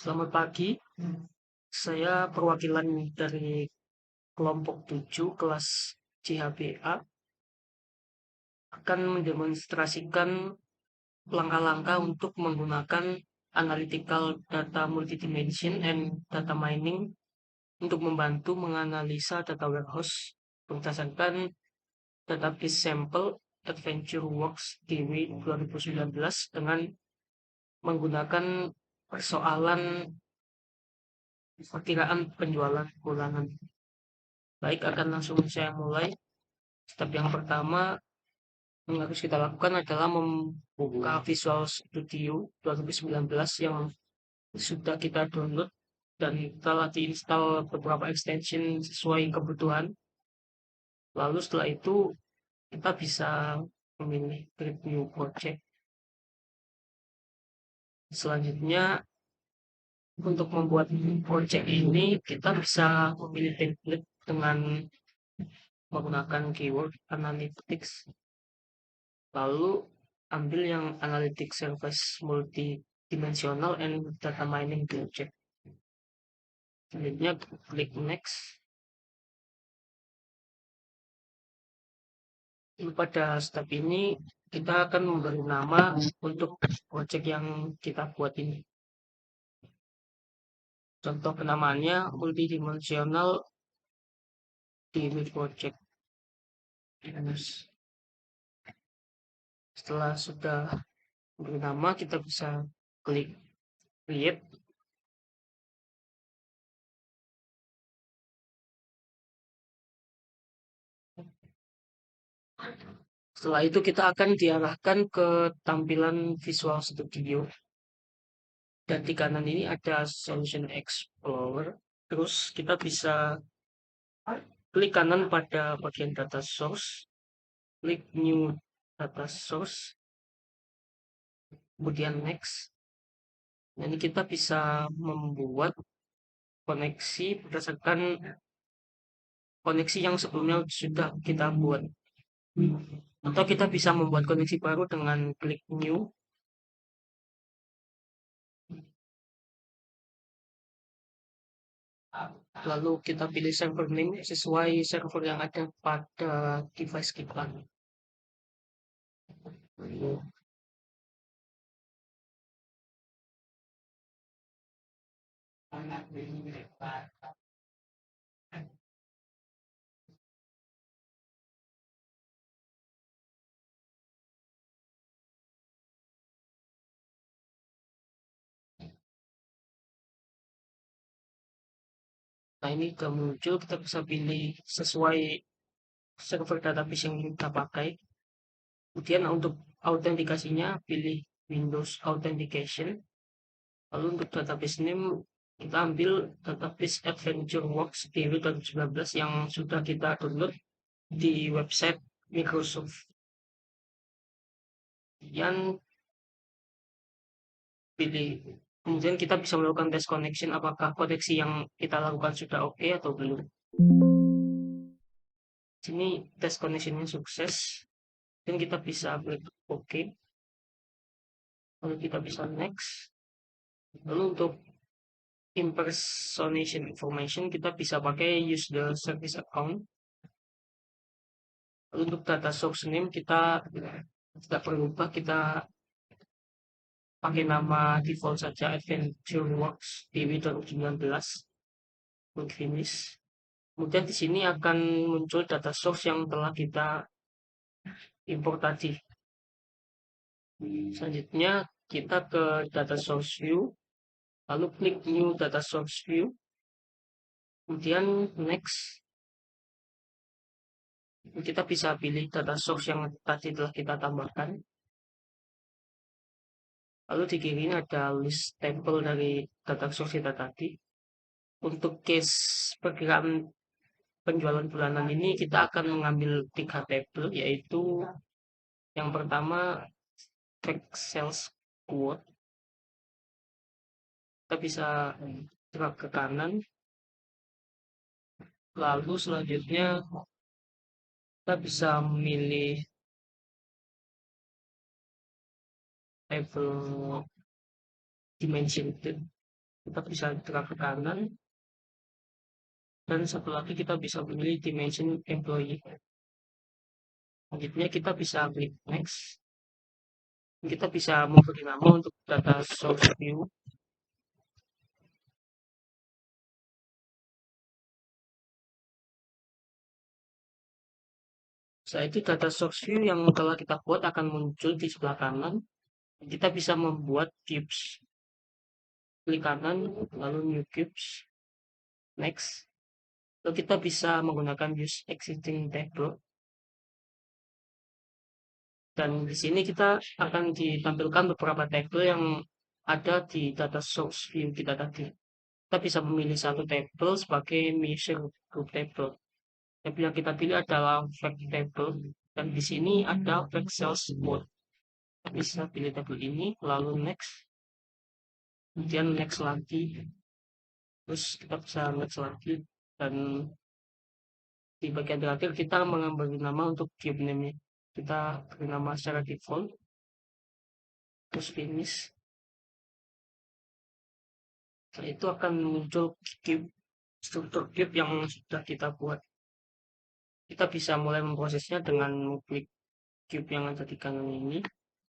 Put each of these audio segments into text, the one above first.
Selamat pagi, saya perwakilan dari kelompok 7 kelas CHBA akan mendemonstrasikan langkah-langkah untuk menggunakan analytical data multidimension and data mining untuk membantu menganalisa data warehouse berdasarkan database sampel AdventureWorks DW 2019 dengan menggunakan persoalan perkiraan penjualan bulanan. Baik, akan langsung saya mulai. Step yang pertama yang harus kita lakukan adalah membuka Visual Studio 2019 yang sudah kita download dan telah diinstal beberapa extension sesuai kebutuhan. Lalu setelah itu kita bisa memilih Create New Project. Selanjutnya untuk membuat project ini kita bisa memilih template dengan menggunakan keyword analytics. Lalu ambil yang analytics service multidimensional and data mining project. Selanjutnya klik next. Pada step ini kita akan memberi nama untuk project yang kita buat ini. Contoh penamaannya multidimensional DB project. Setelah sudah beri nama, kita bisa klik create. Setelah itu kita akan diarahkan ke tampilan Visual Studio. Dan di kanan ini ada Solution Explorer. Terus kita bisa klik kanan pada bagian data source, klik new data source, kemudian next. Jadi kita bisa membuat koneksi berdasarkan koneksi yang sebelumnya sudah kita buat. Atau kita bisa membuat koneksi baru dengan klik new. Lalu kita pilih server name sesuai server yang ada pada device kita. Nah, ini sudah muncul, kita bisa pilih sesuai server database yang kita pakai. Kemudian untuk autentikasinya pilih Windows Authentication. Lalu untuk database name kita ambil database AdventureWorks DW 2019 yang sudah kita download di website Microsoft. Kemudian kita bisa melakukan tes connection apakah koneksi yang kita lakukan sudah oke atau belum. Sini tes connectionnya sukses dan kita bisa klik OK. Lalu kita bisa next. Lalu untuk impersonation information kita bisa pakai use the service account. Lalu untuk data source name kita tidak perlu ubah, kita pakai nama default saja AdventureWorks DW 2019. Klik finish. Kemudian di sini akan muncul data source yang telah kita import tadi. Selanjutnya kita ke data source view, lalu klik new data source view, kemudian next. Kita bisa pilih data source yang tadi telah kita tambahkan. Lalu di kiri ini ada list table dari data source kita tadi. Untuk case perkiraan penjualan bulanan ini kita akan mengambil 3 tabel, yaitu yang pertama track sales quote. Kita bisa drag ke kanan. Lalu selanjutnya kita bisa memilih level dimension. kita bisa drag ke kanan, dan satu lagi kita bisa memilih dimension employee. Selanjutnya kita bisa klik next. Kita bisa memberi nama untuk data source view. Setelah itu data source view yang telah kita buat akan muncul di sebelah kanan. Kita bisa membuat cubes. Klik kanan, lalu new cubes, next. Lalu kita bisa menggunakan use existing table. Dan di sini kita akan ditampilkan beberapa table yang ada di data source view kita tadi. Kita bisa memilih satu table sebagai measure group table. Table yang kita pilih adalah fact table, dan di sini ada fact sales mode. Kita bisa pilih table ini, lalu next, kemudian next lagi, terus kita bisa next lagi, dan di bagian terakhir kita mengambil nama untuk cube name-nya. Kita beri nama secara default, terus finish. Setelah itu akan muncul cube, struktur cube yang sudah kita buat. Kita bisa mulai memprosesnya dengan klik cube yang ada di kanan ini,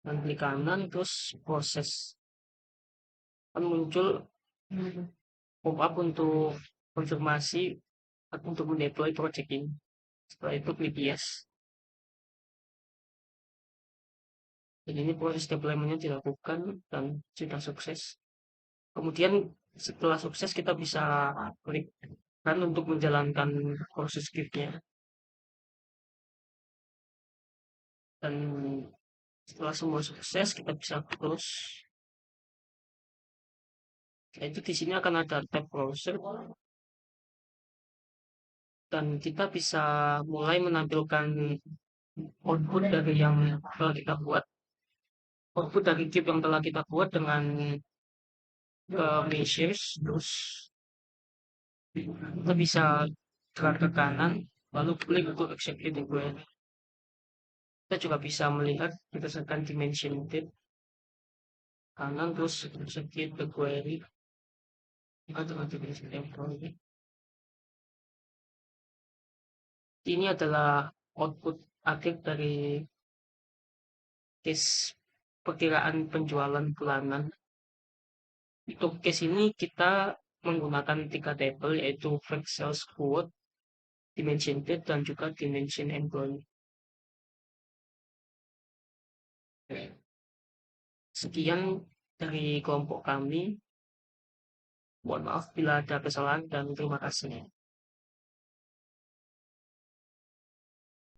dan klik kanan, terus proses. Akan muncul pop-up untuk konfirmasi untuk mendeploy project ini. Setelah itu klik yes. Dan ini proses deployment-nya dilakukan dan sudah sukses. Kemudian setelah sukses kita bisa klik run untuk menjalankan proses script-nya. Dan setelah semua sukses kita bisa close. Itu di sini akan ada tab browser, dan kita bisa mulai menampilkan output dari yang telah kita buat, output dari cube yang telah kita buat dengan measures. Terus kita bisa drag ke kanan, lalu klik untuk execute the query. Kita juga bisa melihat berdasarkan dimension date kanan, terus execute the query atau dimension employee. Ini adalah output akhir dari case perkiraan penjualan bulanan. Untuk case ini kita menggunakan 3 table, yaitu fact sales quote, dimension date, dan juga dimension employee. Sekian dari kelompok kami. Mohon maaf bila ada kesalahan, dan terima kasih.